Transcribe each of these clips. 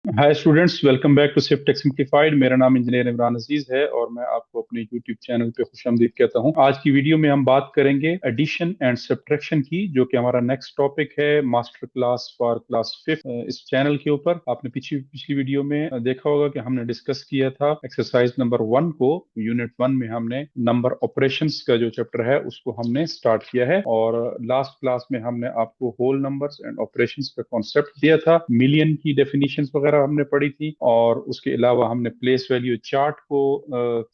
Hi students, welcome back to Sift Tech Simplified. मेरा नाम engineer Imran अजीज है और मैं आपको अपने यूट्यूब चैनल पे खुशामदीद कहता हूं। आज की वीडियो में हम बात करेंगे एडिशन एंड सब्ट्रैक्शन की, जो कि हमारा नेक्स्ट टॉपिक है मास्टर क्लास फॉर क्लास 5 इस चैनल के ऊपर। आपने पिछली वीडियो में देखा होगा कि हमने डिस्कस किया था एक्सरसाइज नंबर 1 को। यूनिट 1 में हमने नंबर ऑपरेशंस का जो चैप्टर है उसको हमने स्टार्ट किया है, और लास्ट क्लास में हमने आपको होल नंबर्स एंड ऑपरेशंस का कॉन्सेप्ट दिया था, मिलियन की डेफिनेशंस वगैरह हमने पढ़ी थी, और उसके अलावा हमने प्लेस वैल्यू चार्ट को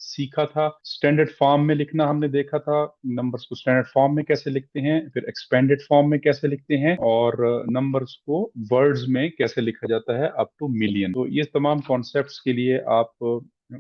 सीखा था। स्टैंडर्ड फॉर्म में लिखना हमने देखा था, नंबर्स को स्टैंडर्ड फॉर्म में कैसे लिखते हैं, फिर एक्सपेंडेड फॉर्म में कैसे लिखते हैं, और नंबर्स को वर्ड्स में कैसे लिखा जाता है अप टू मिलियन। तो ये तमाम कॉन्सेप्ट्स के लिए आप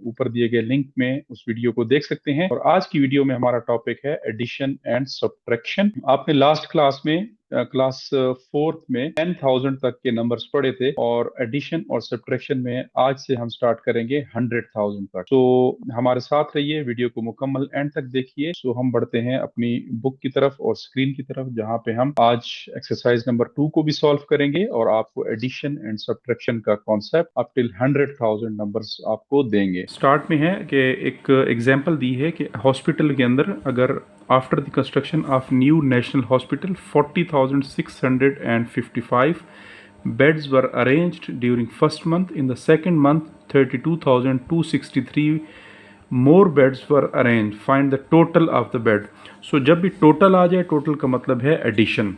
ऊपर दिए गए लिंक में उस वीडियो को देख सकते हैं। और आज की वीडियो में हमारा टॉपिक है एडिशन एंड सब्ट्रैक्शन। आपने लास्ट क्लास में क्लास 4th में 10,000 तक के नंबर्स पढ़े थे, और एडिशन और सब्ट्रैक्शन में आज से हम स्टार्ट करेंगे 100,000 तक। तो हमारे साथ रहिए, वीडियो को मुकम्मल एंड तक देखिए। तो हम बढ़ते हैं अपनी बुक की तरफ और स्क्रीन की तरफ, जहां पे हम आज एक्सरसाइज नंबर 2 को भी सॉल्व करेंगे और आपको एडिशन एंड सब्ट्रैक्शन का कॉन्सेप्ट अप टिल 100,000 नंबर्स आपको देंगे। स्टार्ट में है कि एक एग्जांपल दी है कि हॉस्पिटल के अंदर अगर after the construction of new national hospital 40,655 beds were arranged during first month. In the second month 32,263 more beds were arranged. Find the total of the bed. So जब भी टोटल आ जाए, total का मतलब है addition.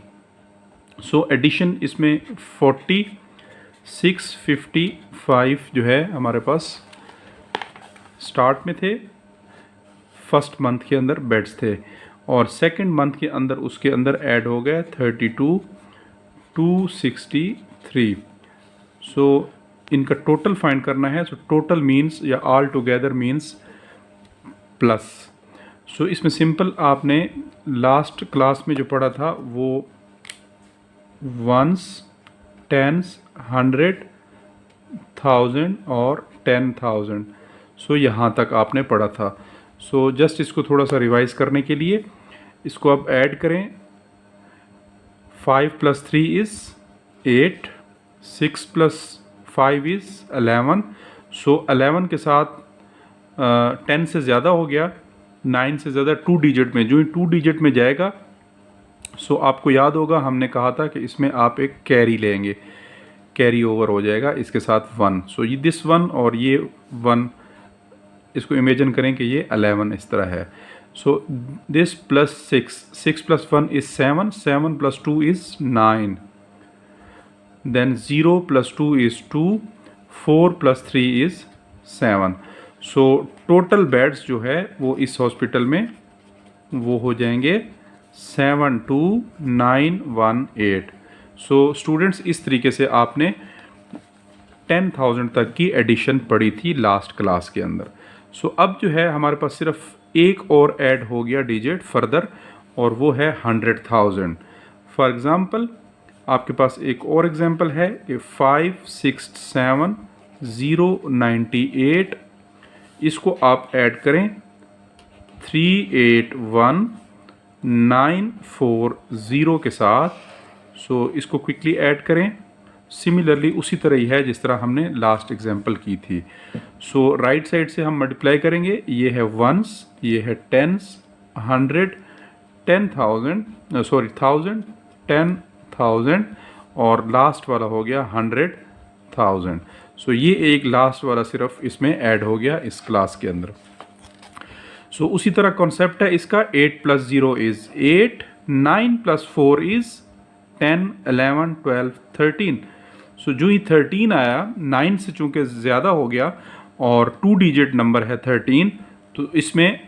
So addition इसमें 4655 जो है हमारे पास स्टार्ट में थे, फर्स्ट मंथ के अंदर बेड्स थे, और सेकंड मंथ के अंदर उसके अंदर ऐड हो गया 32,263। सो इनका टोटल फाइंड करना है। सो टोटल मीन्स या ऑल टुगेदर मीन्स प्लस। सो इसमें सिंपल आपने लास्ट क्लास में जो पढ़ा था वो वंस, टेंस, 100, 1000 और 10,000। सो यहाँ तक आपने पढ़ा था। सो जस्ट इसको थोड़ा सा रिवाइज करने के लिए इसको आप ऐड करें। 5 + 3 इज़ 8, 6 + 5 इज़ 11। सो 11 के साथ 10 से ज़्यादा हो गया, 9 से ज़्यादा 2 डिजिट में, जो 2 डिजिट में जाएगा। सो आपको याद होगा हमने कहा था कि इसमें आप एक कैरी लेंगे, कैरी ओवर हो जाएगा इसके साथ 1। सो ये दिस 1 और ये 1, इसको इमेजिन करें कि ये 11 इस तरह है। So this +6, 6 + 1 is 7, 7 + 2 is 9, then 0 + 2 is 2, 4 + 3 is 7। So total beds जो है वो इस हॉस्पिटल में वो हो जाएंगे 72918। सो स्टूडेंट्स, इस तरीके से आपने 10,000 तक की एडिशन पढ़ी थी लास्ट क्लास के अंदर। सो अब जो है हमारे पास सिर्फ एक और ऐड हो गया डिजिट फर्दर, और वो है 100,000। फॉर एग्ज़ाम्पल आपके पास एक और एग्जांपल है कि 567,098, इसको आप ऐड करें 381,940 के साथ। सो इसको क्विकली ऐड करें। सिमिलरली उसी तरह ही है जिस तरह हमने लास्ट एग्जांपल की थी। सो राइट साइड से हम मल्टीप्लाई करेंगे, ये है वंस, ये है टेंस, 100, 10,000, सॉरी 1000, 10,000, और लास्ट वाला हो गया 100,000। सो ये एक लास्ट वाला सिर्फ इसमें ऐड हो गया इस क्लास के अंदर। सो उसी तरह कॉन्सेप्ट है इसका। 8 + 0 इज़ 8, 9 + 4 इज़ 10, 11, 12, 13। सो जो ही 13 आया, 9 से चूंकि ज़्यादा हो गया और 2 डिजिट नंबर है 13, तो इसमें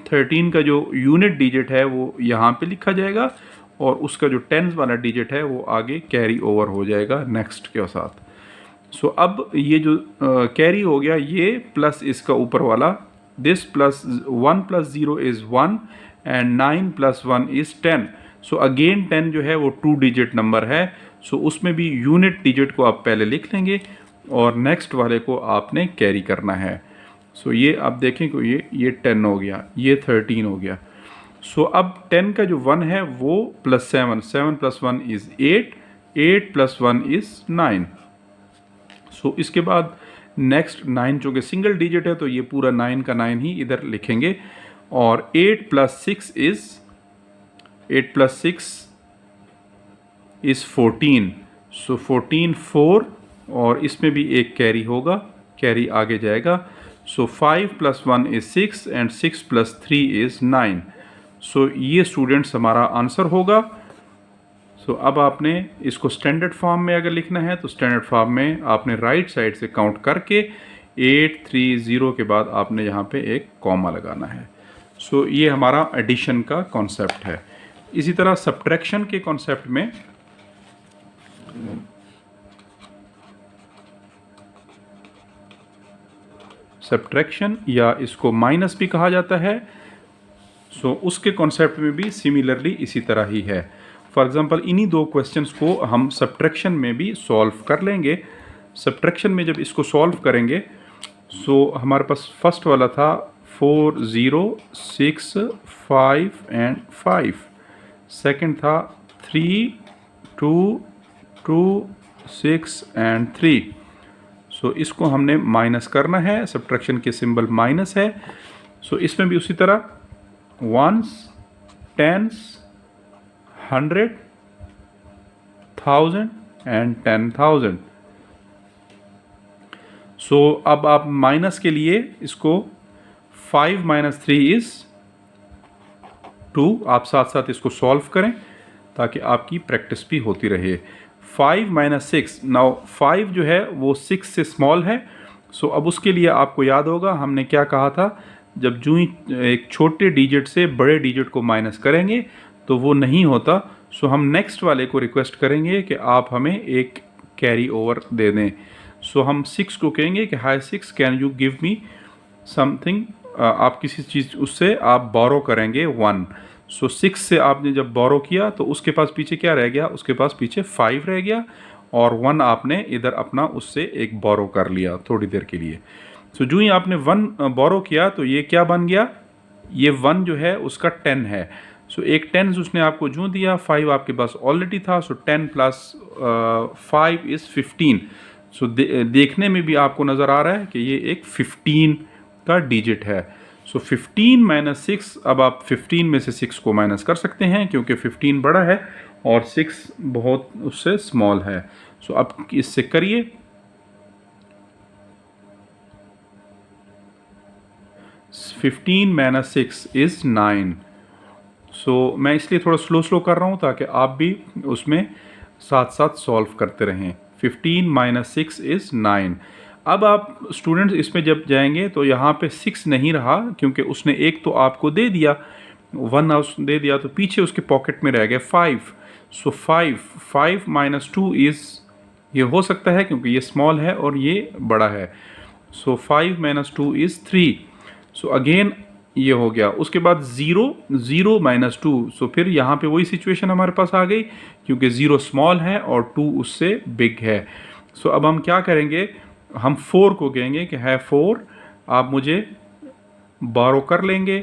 13 का जो यूनिट डिजिट है वो यहाँ पे लिखा जाएगा, और उसका जो टेंस वाला डिजिट है वो आगे कैरी ओवर हो जाएगा नेक्स्ट के साथ। सो अब ये जो कैरी हो गया, ये प्लस इसका ऊपर वाला, this plus 1 + 0 is 1 and 9 + 1 is 10। So again 10 जो है वो 2 डिजिट नंबर है। सो उसमें भी यूनिट डिजिट को आप पहले लिख लेंगे और नेक्स्ट वाले को आपने कैरी करना है। सो ये आप देखें कि ये 10 हो गया, ये 13 हो गया। सो अब 10 का जो 1 है वो +7, 7 + 1 इज़ 8, 8 + 1 इज़ 9। सो इसके बाद नेक्स्ट 9 चूँकि सिंगल डिजिट है तो ये पूरा 9 का 9 ही इधर लिखेंगे। और 8 + 6 इज़ 14। सो 14 4 और इसमें भी एक कैरी होगा, कैरी आगे जाएगा। सो 5 + 1 इज़ 6 एंड 6 + 3 इज़ 9। सो ये स्टूडेंट्स हमारा आंसर होगा। सो अब आपने इसको स्टैंडर्ड फॉर्म में अगर लिखना है तो स्टैंडर्ड फॉर्म में आपने राइट साइड से काउंट करके 830 के बाद आपने यहाँ पे एक कॉमा लगाना है। सो ये हमारा एडिशन का कॉन्सेप्ट है। इसी तरह सब्ट्रैक्शन के कॉन्सेप्ट में सब्ट्रैक्शन या इसको माइनस भी कहा जाता है। सो उसके कॉन्सेप्ट में भी सिमिलरली इसी तरह ही है। फॉर एग्जांपल इन्हीं दो क्वेश्चंस को हम सब्ट्रैक्शन में भी सॉल्व कर लेंगे। सब्ट्रैक्शन में जब इसको सॉल्व करेंगे सो हमारे पास फर्स्ट वाला था 4 0 6 5 एंड 5। सेकंड था 3 2 2 6 एंड 3। सो इसको हमने माइनस करना है, सब्ट्रैक्शन के सिंबल माइनस है। सो इसमें भी उसी तरह 1s 10s 100 1000 एंड 10,000। सो अब आप माइनस के लिए इसको 5 - 3 इज़ 2। आप साथ साथ इसको सॉल्व करें ताकि आपकी प्रैक्टिस भी होती रहे। 5 - 6, नाउ 5 जो है वो 6 से स्मॉल है। सो अब उसके लिए आपको याद होगा हमने क्या कहा था, जब जो ही एक छोटे डिजिट से बड़े डिजिट को माइनस करेंगे तो वो नहीं होता। सो हम नेक्स्ट वाले को रिक्वेस्ट करेंगे कि आप हमें एक कैरी ओवर दे दें। सो हम 6 को कहेंगे कि हाय 6 can you give me something. आप किसी चीज़ उससे आप बोरो करेंगे 1। सो 6 से आपने जब बोरो किया तो उसके पास पीछे क्या रह गया, उसके पास पीछे 5 रह गया और 1 आपने इधर अपना उससे एक बोरो कर लिया थोड़ी देर के लिए। सो जो ही आपने 1 बोरो किया तो ये क्या बन गया, ये 1 जो है उसका 10 है। सो एक 10 उसने आपको जो दिया, 5 आपके पास ऑलरेडी था। सो 10 + 5 इज़ 15। सो देखने में भी आपको नज़र आ रहा है कि ये एक 15 का डिजिट है। सो 15 - 6, अब आप 15 में से 6 को माइनस कर सकते हैं क्योंकि 15 बड़ा है और 6 बहुत उससे स्मॉल है। सो अब इससे करिए। (15 - 6 इज़ 9). सो मैं इसलिए थोड़ा स्लो कर रहा हूँ ताकि आप भी उसमें साथ साथ सॉल्व करते रहें। 15 - 6 इज़ 9। अब आप स्टूडेंट्स इसमें जब जाएंगे तो यहाँ पे 6 नहीं रहा क्योंकि उसने एक तो आपको दे दिया, 1 दे दिया, तो पीछे उसके पॉकेट में रह गया 5। सो 5 - 2 इज़, ये हो सकता है क्योंकि ये स्मॉल है और ये बड़ा है। सो 5 - 2 इज़ 3। सो अगेन ये हो गया। उसके बाद 0 - 2। सो फिर यहाँ पे वही सिचुएशन हमारे पास आ गई क्योंकि 0 स्मॉल है और 2 उससे बिग है। सो अब हम क्या करेंगे, हम 4 को कहेंगे कि है 4 आप मुझे बारो कर लेंगे।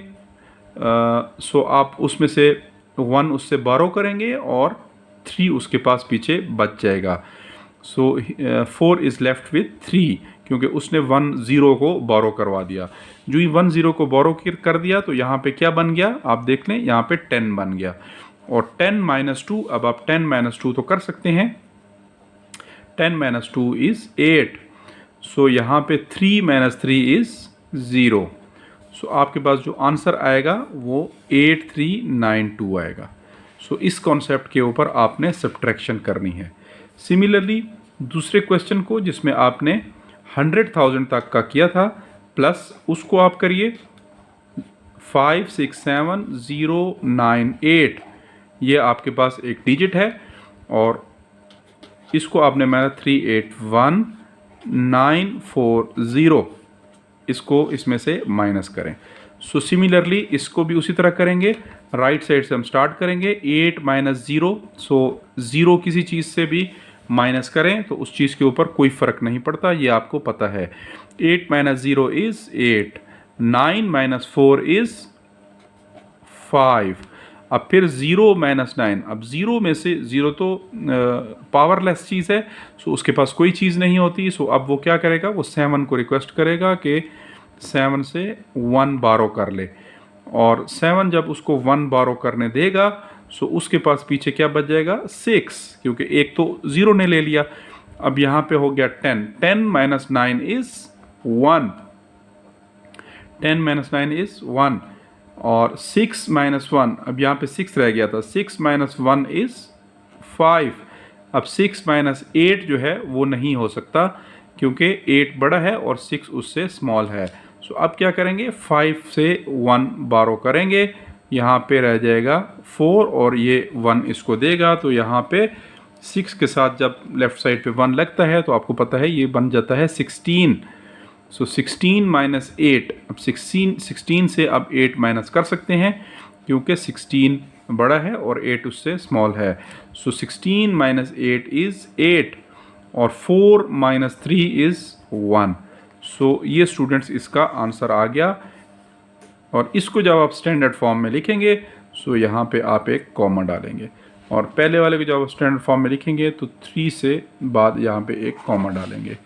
सो आप उसमें से 1 उससे बारो करेंगे और 3 उसके पास पीछे बच जाएगा। सो 4 इज़ लेफ्ट विथ 3 क्योंकि उसने 1 0 को बारो करवा दिया। जो ही 1 0 को बारो कर दिया तो यहाँ पे क्या बन गया, आप देख लें, यहाँ पे 10 बन गया। और 10 - 2, अब आप 10 - 2 तो कर सकते हैं। 10 - 2 इज़ 8। सो यहाँ पे 3 - 3 इज़ 0। सो आपके पास जो आंसर आएगा वो 8392 आएगा। सो इस कॉन्सेप्ट के ऊपर आपने सब्ट्रैक्शन करनी है। सिमिलरली दूसरे क्वेश्चन को जिसमें आपने 100,000 तक का किया था, प्लस उसको आप करिए 5 6 7 0 9 8। ये आपके पास एक डिजिट है और इसको आपने मैं 381 940 इसको इसमें से माइनस करें। सो सिमिलरली इसको भी उसी तरह करेंगे। राइट साइड से हम स्टार्ट करेंगे 8 - 0। सो 0 किसी चीज़ से भी माइनस करें तो उस चीज़ के ऊपर कोई फ़र्क नहीं पड़ता, ये आपको पता है। 8 - 0 इज़ 8। 9 - 4 इज़ 5। अब फिर 0 माइनस 9, अब 0 में से 0 तो पावरलेस चीज़ है, सो उसके पास कोई चीज़ नहीं होती। सो अब वो क्या करेगा, वो 7 को रिक्वेस्ट करेगा कि 7 से 1 बारो कर ले, और 7 जब उसको 1 बारो करने देगा सो उसके पास पीछे क्या बच जाएगा, 6, क्योंकि एक तो 0 ने ले लिया। अब यहाँ पे हो गया 10, 10 माइनस 9 इज़ 1, 10 माइनस 9 इज़ 1, और 6 माइनस 1, अब यहाँ पे 6 रह गया था, 6 माइनस 1 इज़ 5। अब 6 माइनस 8 जो है वो नहीं हो सकता, क्योंकि 8 बड़ा है और 6 उससे स्मॉल है। सो अब क्या करेंगे, 5 से 1 बारो करेंगे, यहाँ पे रह जाएगा 4, और ये 1 इसको देगा, तो यहाँ पे 6 के साथ जब लेफ़्ट साइड पे 1 लगता है तो आपको पता है ये बन जाता है 16। सो 16 माइनस 8, अब 16 से अब 8 माइनस कर सकते हैं, क्योंकि 16 बड़ा है और 8 उससे स्मॉल है। सो 16 माइनस 8 इज़ 8, और 4 माइनस 3 इज़ 1। सो ये स्टूडेंट्स इसका आंसर आ गया। और इसको जब आप स्टैंडर्ड फॉर्म में लिखेंगे सो यहाँ पे आप एक कॉमा डालेंगे, और पहले वाले को जब आप स्टैंडर्ड फॉर्म में लिखेंगे तो 3 से बाद यहाँ पे एक कॉमा डालेंगे,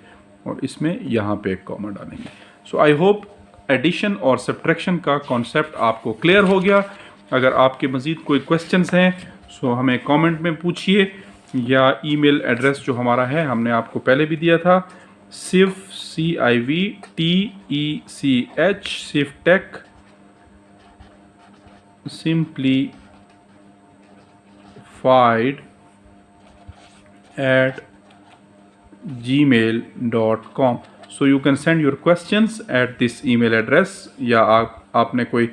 और इसमें यहाँ पे एक कॉमा डालेंगे। सो आई होप एडिशन और सब्ट्रैक्शन का कॉन्सेप्ट आपको क्लियर हो गया। अगर आपके मज़ीद कोई क्वेश्चंस हैं सो हमें कमेंट में पूछिए, या ईमेल एड्रेस जो हमारा है हमने आपको पहले भी दिया था, सिर्फ CIVTECH सिफ्टेक simplified@gmail.com. So you can send your questions at this email address, या आपने कोई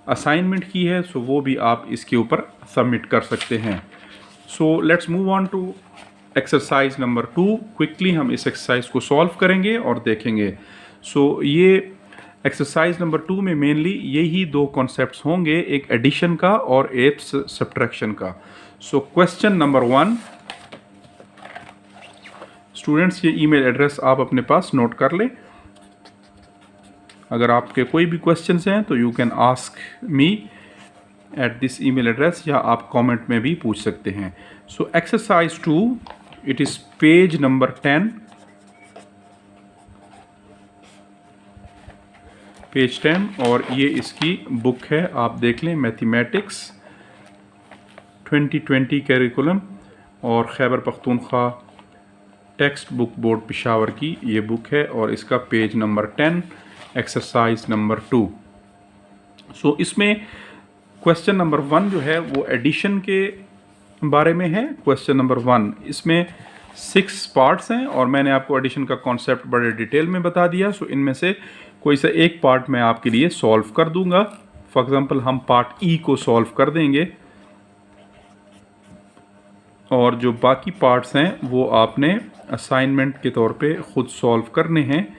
असाइनमेंट की है सो वो भी आप इसके ऊपर सबमिट कर सकते हैं। So let's move on to exercise number 2। Quickly हम इस एक्सरसाइज को सॉल्व करेंगे और देखेंगे। सो ये एक्सरसाइज नंबर 2 में मेनली यही दो कॉन्सेप्ट्स होंगे, एक एडिशन का और एक सब्ट्रैक्शन का। सो क्वेश्चन नंबर 1, स्टूडेंट्स ये ईमेल एड्रेस आप अपने पास नोट कर लें। अगर आपके कोई भी क्वेश्चंस हैं तो you can ask me at this email address, या आप कमेंट में भी पूछ सकते हैं। So exercise 2, it is page number 10, page 10, और ये इसकी बुक है, आप देख लें, मैथमेटिक्स 2020 कैरिकुलम और Khyber Pakhtunkhwa text book board Peshawar की ये बुक है, और इसका पेज नंबर 10, एक्सरसाइज नंबर 2। सो इसमें क्वेश्चन नंबर 1 जो है वो एडिशन के बारे में है। क्वेश्चन नंबर 1, इसमें 6 पार्ट्स हैं, और मैंने आपको एडिशन का कॉन्सेप्ट बड़े डिटेल में बता दिया। सो इनमें से कोई सा एक पार्ट मैं आपके लिए सॉल्व कर दूंगा। फॉर एग्जांपल हम पार्ट ई को सॉल्व कर देंगे, और जो बाकी पार्ट्स हैं वो आपने असाइनमेंट के तौर पे खुद सॉल्व करने हैं।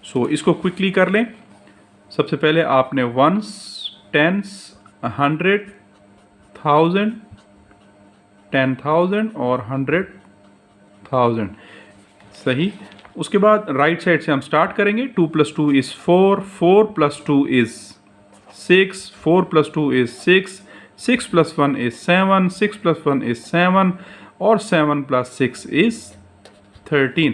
सो इसको क्विकली कर लें। सबसे पहले आपने वंस, टेंस, 100, 1000, 10,000 और 100,000, सही। उसके बाद राइट साइड से हम स्टार्ट करेंगे। 2 + 2 is 4, 4 + 2 is 6, 4 + 2 is 6, 6 + 1 is 7, 6 + 1 is 7, और 7 + 6 इज़ 13।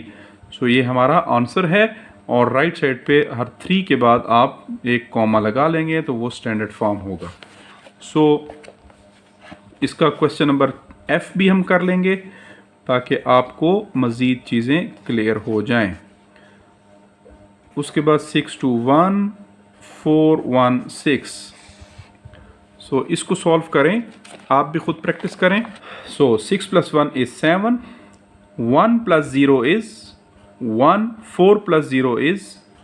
सो ये हमारा आंसर है, और राइट साइड पे हर 3 के बाद आप एक कॉमा लगा लेंगे तो वो स्टैंडर्ड फॉर्म होगा। सो इसका क्वेश्चन नंबर F भी हम कर लेंगे ताकि आपको मज़ीद चीज़ें क्लियर हो जाएं। उसके बाद 6 2 1 4 1 6। सो इसको सॉल्व करें, आप भी खुद प्रैक्टिस करें। सो 6 + 1 is 7, 1 + 0 is 1, 4 + 0 is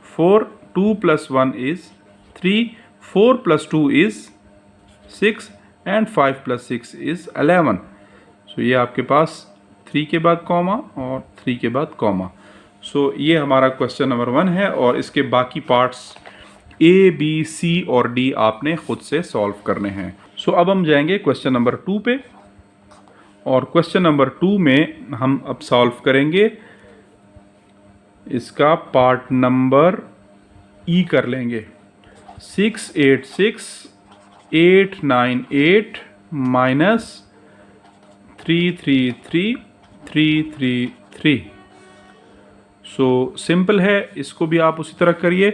4, 2 + 1 is 3, 4 + 2 is 6, and 5 + 6 is 11। सो ये आपके पास 3 के बाद कॉमा और 3 के बाद कॉमा। सो ये हमारा क्वेश्चन नंबर 1 है, और इसके बाकी पार्ट्स A, B, C और D आपने खुद से सॉल्व करने हैं। सो अब हम जाएंगे क्वेश्चन नंबर 2 पे, और क्वेश्चन नंबर 2 में हम अब सॉल्व करेंगे इसका पार्ट नंबर ई कर लेंगे। 686898 माइनस 333333। सो सिंपल है, इसको भी आप उसी तरह करिए।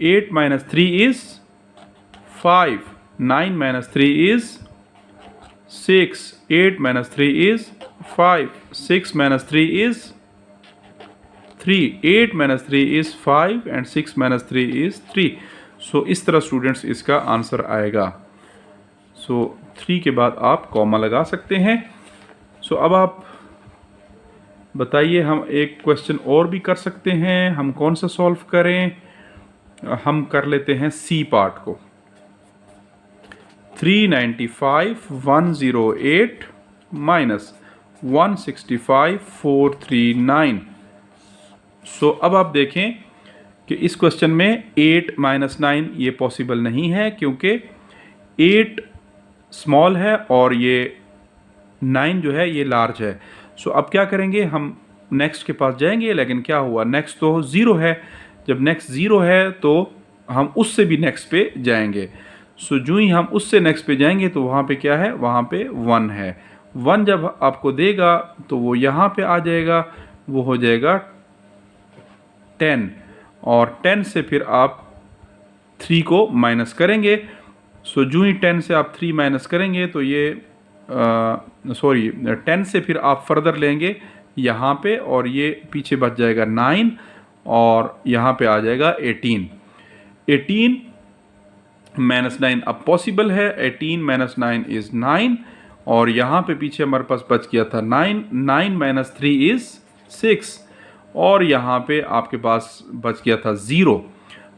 8 minus 3 is 5, 9 minus 3 is 6, 8 minus 3 is 5, 6 minus 3 is 3, 8 minus 3 is 5 and 6 minus 3 is 3। सो इस तरह स्टूडेंट्स इसका आंसर आएगा। सो 3 के बाद आप कॉमा लगा सकते हैं। सो अब आप बताइए, हम एक क्वेश्चन और भी कर सकते हैं। हम कौन सा सॉल्व करें? हम कर लेते हैं सी पार्ट को। 395,108 माइनस 165,439। सो अब आप देखें कि इस क्वेश्चन में 8 माइनस 9 ये पॉसिबल नहीं है, क्योंकि 8 स्मॉल है और ये 9 जो है ये लार्ज है। सो अब क्या करेंगे, हम नेक्स्ट के पास जाएंगे, लेकिन क्या हुआ, नेक्स्ट तो 0 है। जब नेक्स्ट 0 है तो हम उससे भी नेक्स्ट पे जाएंगे। सो जो ही हम उससे नेक्स्ट पे जाएंगे तो वहाँ पे क्या है, वहाँ पे 1 है। 1 जब आपको देगा तो वो यहाँ पे आ जाएगा, वो हो जाएगा 10, और 10 से फिर आप 3 को माइनस करेंगे। सो जो ही 10 से आप 3 माइनस करेंगे तो ये 10 से फिर आप फर्दर लेंगे यहाँ पे, और ये पीछे बच जाएगा 9 और यहाँ पे आ जाएगा 18। 18 माइनस 9 अब पॉसिबल है। 18 माइनस 9 इज़ 9, और यहाँ पे पीछे हमारे पास बच गया था 9, 9 माइनस 3 इज़ 6, और यहाँ पे आपके पास बच गया था 0।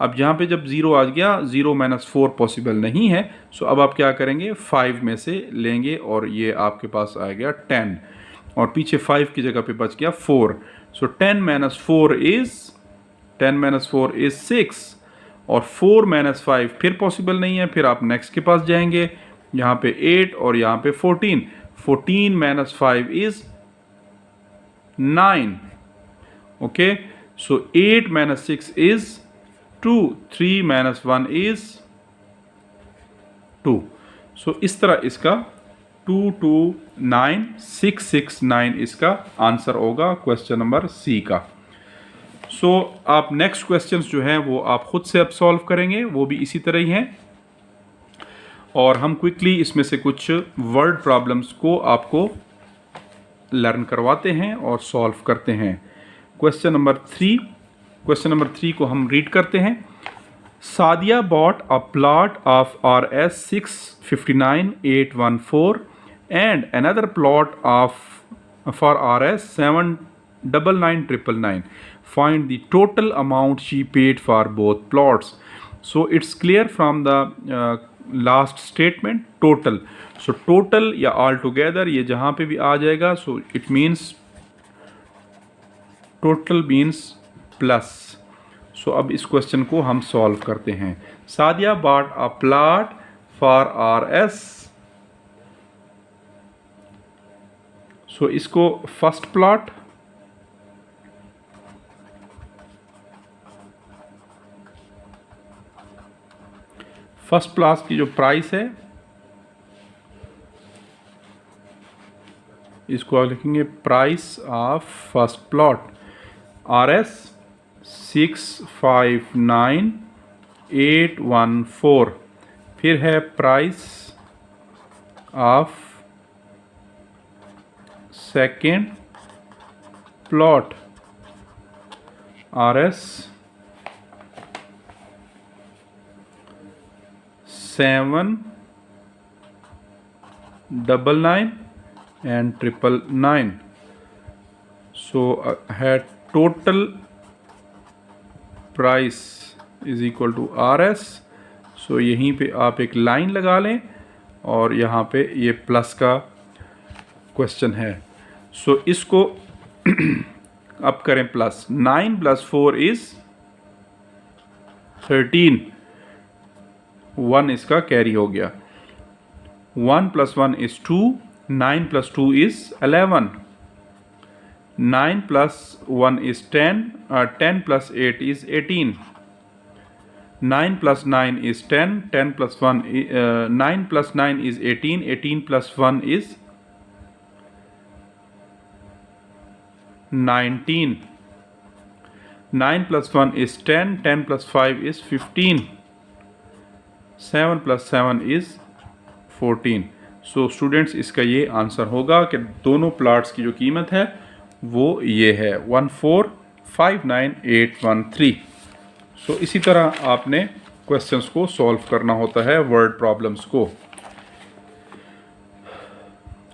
अब यहाँ पे जब 0 आ गया, 0 माइनस 4 पॉसिबल नहीं है। सो अब आप क्या करेंगे, 5 में से लेंगे और ये आपके पास आ गया 10, और पीछे 5 की जगह पे बच गया 4। सो 10 माइनस 4 इज़ 6, और 4 माइनस 5 फिर पॉसिबल नहीं है। फिर आप नेक्स्ट के पास जाएंगे, यहाँ पे 8 और यहाँ पे 14। 14 minus 5 is 9। Okay, so 8 minus 6 is 2, 3 minus 1 is 2। सो इस तरह इसका 229669 इसका आंसर होगा क्वेश्चन नंबर सी का। सो आप नेक्स्ट क्वेश्चंस जो हैं वो आप खुद से अब सॉल्व करेंगे, वो भी इसी तरह ही हैं, और हम क्विकली इसमें से कुछ वर्ड प्रॉब्लम्स को आपको लर्न करवाते हैं और सॉल्व करते हैं। क्वेश्चन नंबर 3 को हम रीड करते हैं। Sadia bought a plot of RS 659,814 and another plot for RS 799,999. Find the total amount she paid for both plots. So it's clear from the last statement, total. So total या all together ये जहाँ पे भी आ जाएगा, so it means total means plus. सो अब इस question को हम सॉल्व करते हैं। Sadia bought a plot for RS। सो इसको फर्स्ट प्लॉट, फर्स्ट प्लॉट की जो प्राइस है इसको आप लिखेंगे price of first plot. RS 659,814। फिर है price of second plot, RS 799 and 999। So है total price is equal to RS। So यहीं पे आप एक लाइन लगा लें और यहाँ पे ये प्लस का क्वेश्चन है। सो इसको अब करें प्लस। 9 + 4 इज 13, 1 इसका कैरी हो गया। 1 + 1 is 2, 9 + 2 is 11, 9 + 1 is 10, 10 + 8 is 18, 9 plus 9 is 10, 10 plus 1, 9 plus 9 is 18, 18 plus 1 is 19, 9 plus 1 is 10, 10 plus 5 is 15, 7 plus 7 is 14. So students इसका ये आंसर होगा कि दोनों प्लाट्स की जो कीमत है वो ये है 1459813. सो इसी तरह आपने क्वेश्चंस को सॉल्व करना होता है, वर्ड प्रॉब्लम्स को.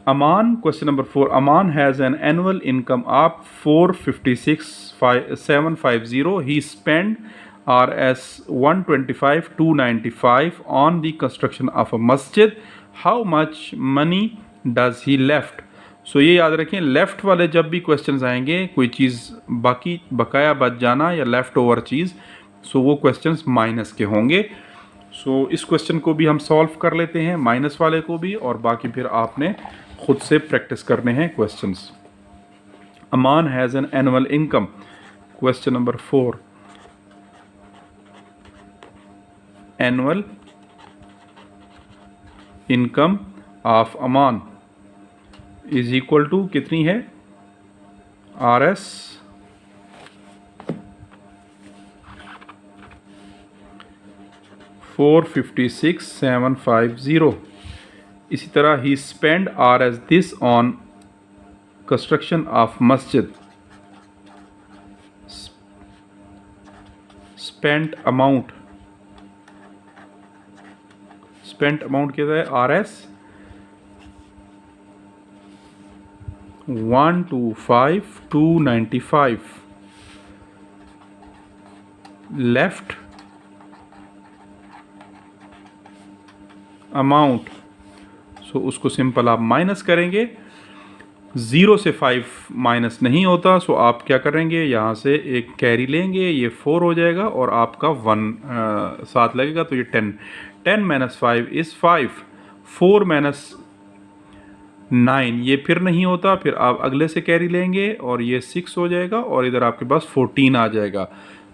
Aman, question number 4. Aman has an annual income of 456,750. He spent Rs 125,295 on the construction of a masjid. How much money does he left? सो ये याद रखें, लेफ़्ट वाले जब भी क्वेश्चंस आएंगे, कोई चीज़ बाकी बकाया बच जाना या लेफ़्ट ओवर चीज़, सो वो क्वेश्चंस माइनस के होंगे. सो इस क्वेश्चन को भी हम सॉल्व कर लेते हैं, माइनस वाले को भी, और बाकी फिर आपने खुद से प्रैक्टिस करने हैं questions. Aman has an annual income. Question number 4. Annual income of Aman is equal to कितनी है? RS 456,750. इसी तरह ही spend RS this on construction of मस्जिद. स्पेंट अमाउंट क्या है? RS 125,295. लेफ्ट अमाउंट, सो उसको सिंपल आप माइनस करेंगे. 0 से 5 माइनस नहीं होता, सो आप क्या करेंगे, यहाँ से एक कैरी लेंगे, ये 4 हो जाएगा और आपका 1 साथ लगेगा, तो ये 10. 10 माइनस 5 इज़ 5. 4 माइनस 9 ये फिर नहीं होता, फिर आप अगले से कैरी लेंगे और ये 6 हो जाएगा और इधर आपके पास 14 आ जाएगा.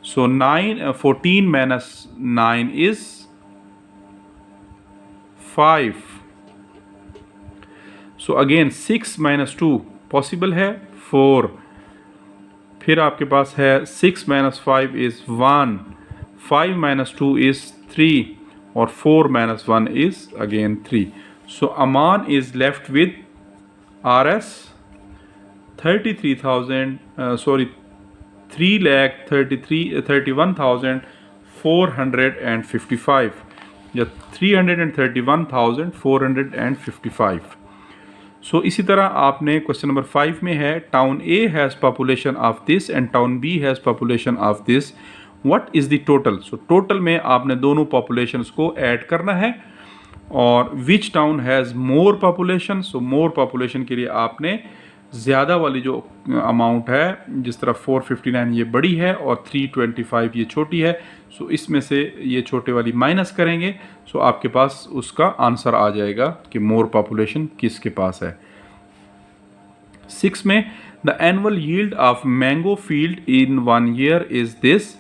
सो 14 minus 9 is 5. So again 6 minus 2 possible है 4. फिर आपके पास है 6 माइनस 5 इज़ 1. 5 माइनस 2 इज़ 3 और 4 minus 1 is again 3. So Aman is left with RS 3,31,455 या 331,455. सो इसी तरह आपने क्वेश्चन नंबर 5 में है, town A has population of this and town B has population of this. What is the total? So total में आपने दोनों पॉपुलेशंस को ऐड करना है. और which town has more population? So more population के लिए आपने ज़्यादा वाली जो अमाउंट है, जिस तरह 459 ये बड़ी है और 325 ये छोटी है, सो इसमें से ये छोटे वाली माइनस करेंगे, सो आपके पास उसका आंसर आ जाएगा कि मोर पॉपुलेशन किसके पास है. 6 में the annual yield of mango field in 1 year is this.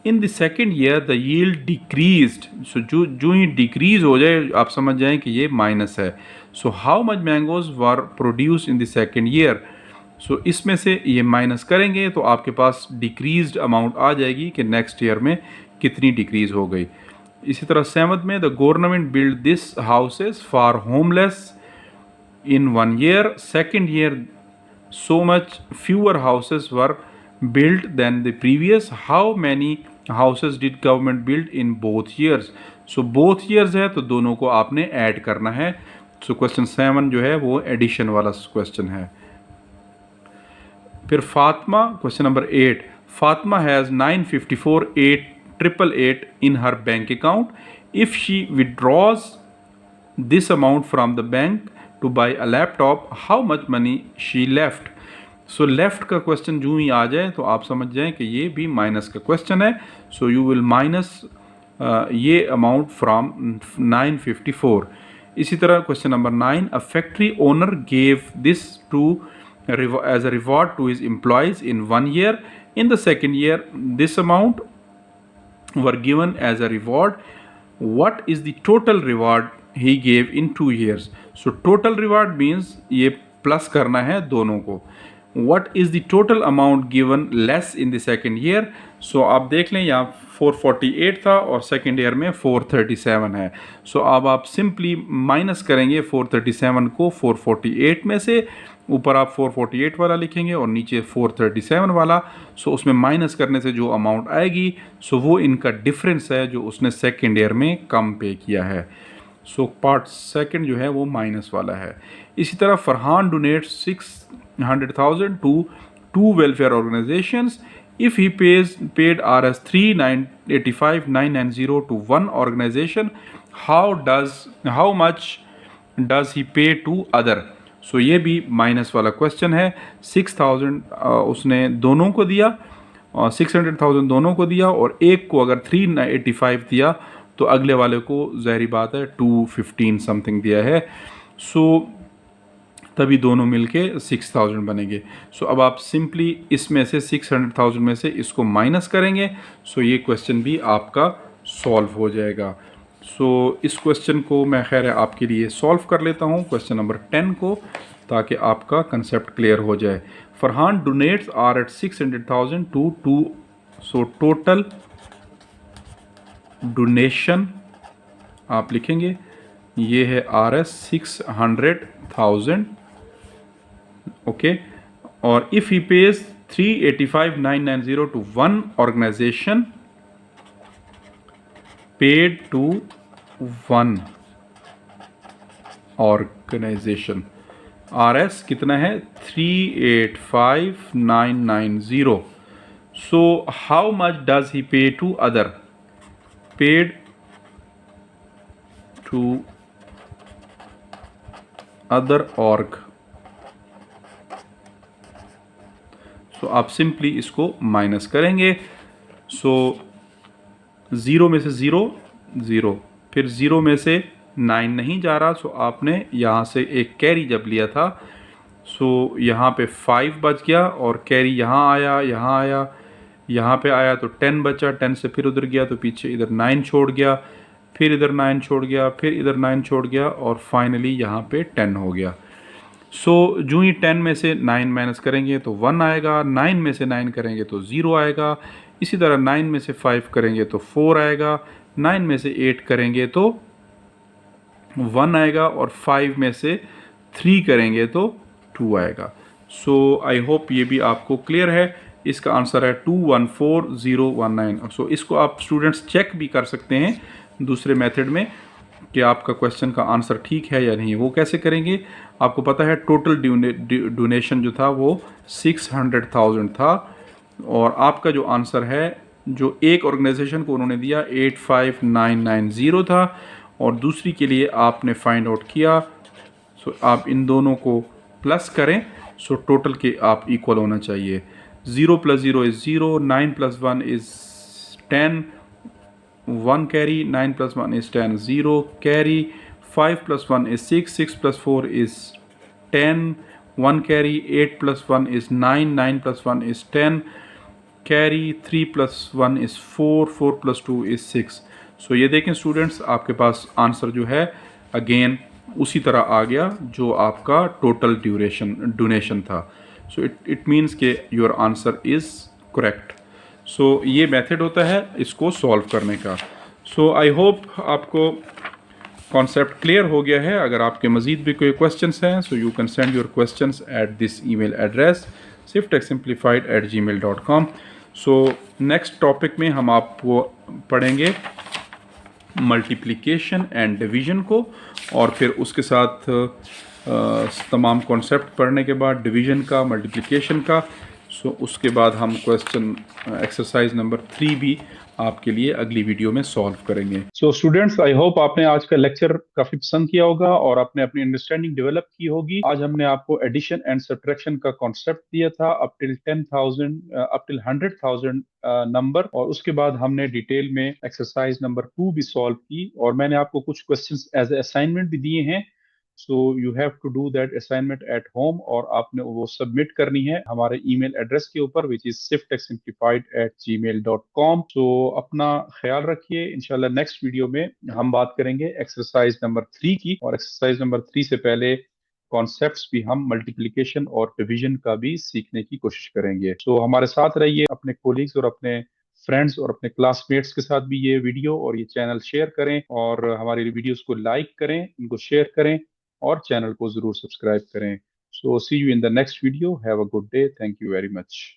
In the second year the yield decreased. So जो ही डिक्रीज हो जाए आप समझ जाएं कि ये माइनस है. So how much mangoes were produce in the second year? So इसमें से ये माइनस करेंगे तो आपके पास डिक्रीज्ड अमाउंट आ जाएगी कि नेक्स्ट ईयर में कितनी डिक्रीज हो गई. इसी तरह 7th में the government build this houses for homeless in 1 year. Second year so much fewer houses were built than the previous. How many houses did government build in both years? So both years है तो दोनों को आपने add करना है. So question 7 जो है वो एडिशन वाला क्वेश्चन है. फिर Fatima, question number 8. Fatima has 954,888 in her bank account. If she withdraws this amount from the bank to buy a laptop, how much money she left? So left का question जो ही आ जाए तो आप समझ जाएं कि ये भी माइनस का क्वेश्चन है. सो यू विल माइनस ये अमाउंट फ्रॉम 954. इसी तरह question number 9. A factory owner gave this to as a reward to his employees in 1 year. In the second year this amount were given as a reward. What is the total reward he gave in 2 years? So total reward means ये plus करना है दोनों को. What is the total amount given less in the second year? So आप देख लें यहाँ 448 था और सेकेंड ईयर में 437 है. सो अब आप सिंपली माइनस करेंगे 437 को 448 में से. ऊपर आप 448 वाला लिखेंगे और नीचे 437 वाला. सो उसमें माइनस करने से जो अमाउंट आएगी सो वो इनका डिफरेंस है जो उसने सेकेंड ईयर में कम पे किया है. सो पार्ट सेकंड जो है वो माइनस वाला है. इसी तरह Farhan donate 600,000 to 2 welfare organisations. If he paid Rs 3,985,990 to one organization, how much does he pay to other? So ये भी माइनस वाला क्वेश्चन है. 6,000 उसने दोनों को दिया, 600,000 दोनों को दिया और एक को अगर 385 दिया तो अगले वाले को ज़ाहिर बात है 215 समथिंग दिया है. सो तभी दोनों मिलके 6,000 बनेंगे. सो अब आप सिंपली इसमें से 600,000 में से इसको माइनस करेंगे. सो ये क्वेश्चन भी आपका सॉल्व हो जाएगा. सो इस क्वेश्चन को मैं खैर आपके लिए सॉल्व कर लेता हूँ, क्वेश्चन नंबर 10 को, ताकि आपका कंसेप्ट क्लियर हो जाए. Farhan donates are at 600,000 to 2. So total donation आप लिखेंगे ये है Rs 600,000. ओके. और if he pays 385,990 to one organisation, paid to one organisation, Rs कितना है 385,990. So how much does he pay to other? Paid to other org. So आप simply इसको minus करेंगे. सो 0 में से 0 0, फिर 0 में से 9 नहीं जा रहा. सो आपने यहाँ से एक कैरी जब लिया था सो यहाँ पे 5 बच गया और कैरी यहाँ आया, यहाँ आया, यहाँ पे आया तो 10 बचा. 10 से फिर उधर गया तो पीछे इधर 9 छोड़ गया, फिर इधर 9 छोड़ गया, फिर इधर 9 छोड़ गया और फाइनली यहाँ पे 10 हो गया. सो जो ही 10 में से 9 माइनस करेंगे तो 1 आएगा, 9 में से 9 करेंगे तो 0 आएगा. इसी तरह 9 में से 5 करेंगे तो 4 आएगा, 9 में से 8 करेंगे तो 1 आएगा और 5 में से 3 करेंगे तो 2 आएगा. सो आई होप ये भी आपको क्लियर है. इसका आंसर है 214019. सो इसको आप स्टूडेंट्स चेक भी कर सकते हैं दूसरे मेथड में कि आपका क्वेश्चन का आंसर ठीक है या नहीं. वो कैसे करेंगे? आपको पता है टोटल डोनेशन जो था वो 600,000 था और आपका जो आंसर है जो एक ऑर्गेनाइजेशन को उन्होंने दिया 85,990 था और दूसरी के लिए आपने फाइंड आउट किया. सो आप इन दोनों को प्लस करें. सो टोटल के आप इक्वल होना चाहिए. 0 + 0 is 0, 9 + 1 is 10, 1 carry, 9 + 1 is 10, 0 carry, 5 + 1 is 6, 6 + 4 is 10, 1 carry, 8 + 1 is 9, 9 + 1 is 10, carry, 3 + 1 is 4, 4 + 2 is 6. सो ये देखें स्टूडेंट्स आपके पास आंसर जो है अगेन उसी तरह आ गया जो आपका टोटल डोनेशन था. सो इट मीन्स के योर आंसर इज़ करेक्ट. सो ये मेथड होता है इसको सॉल्व करने का. सो आई होप आपको कॉन्सेप्ट क्लियर हो गया है. अगर आपके मज़ीद भी कोई क्वेश्चंस हैं so you can send your questions at this email address sifttechsimplified@gmail.com. So next topic में हम आपको पढ़ेंगे मल्टीप्लिकेशन एंड डिवीज़न को और फिर उसके साथ तमाम कॉन्सेप्ट पढ़ने के बाद डिवीज़न का, मल्टीप्लिकेशन का. सो उसके बाद हम क्वेश्चन एक्सरसाइज नंबर 3 भी आपके लिए अगली वीडियो में सॉल्व करेंगे. सो स्टूडेंट्स आई होप आपने आज का लेक्चर काफी पसंद किया होगा और आपने अपनी अंडरस्टैंडिंग डेवलप की होगी. आज हमने आपको एडिशन एंड सब्ट्रैक्शन का कॉन्सेप्ट दिया था अप टिल 100,000 नंबर और उसके बाद हमने डिटेल में एक्सरसाइज नंबर 2 भी सॉल्व की और मैंने आपको कुछ क्वेश्चंस एज ए असाइनमेंट भी दिए हैं. So you have to do that assignment at home, और आपने वो सबमिट करनी है हमारे ईमेल एड्रेस के ऊपर, विच इज swiftexsimplified@gmail.com। तो अपना ख्याल रखिए। इंशाल्लाह नेक्स्ट वीडियो में हम बात करेंगे एक्सरसाइज नंबर 3 की, और एक्सरसाइज नंबर 3 से पहले कॉन्सेप्ट्स भी हम मल्टीप्लिकेशन और डिवीजन का भी सीखने की कोशिश करेंगे। तो हमारे साथ रहिए, अपने कोलीग्स और अपने फ्रेंड्स और अपने क्लासमेट्स के साथ भी ये वीडियो और ये चैनल शेयर करें, और हमारी वीडियोस को लाइक करें, इनको शेयर करें, और चैनल को जरूर सब्सक्राइब करें। So see you in the next video. Have a good day. Thank you very much.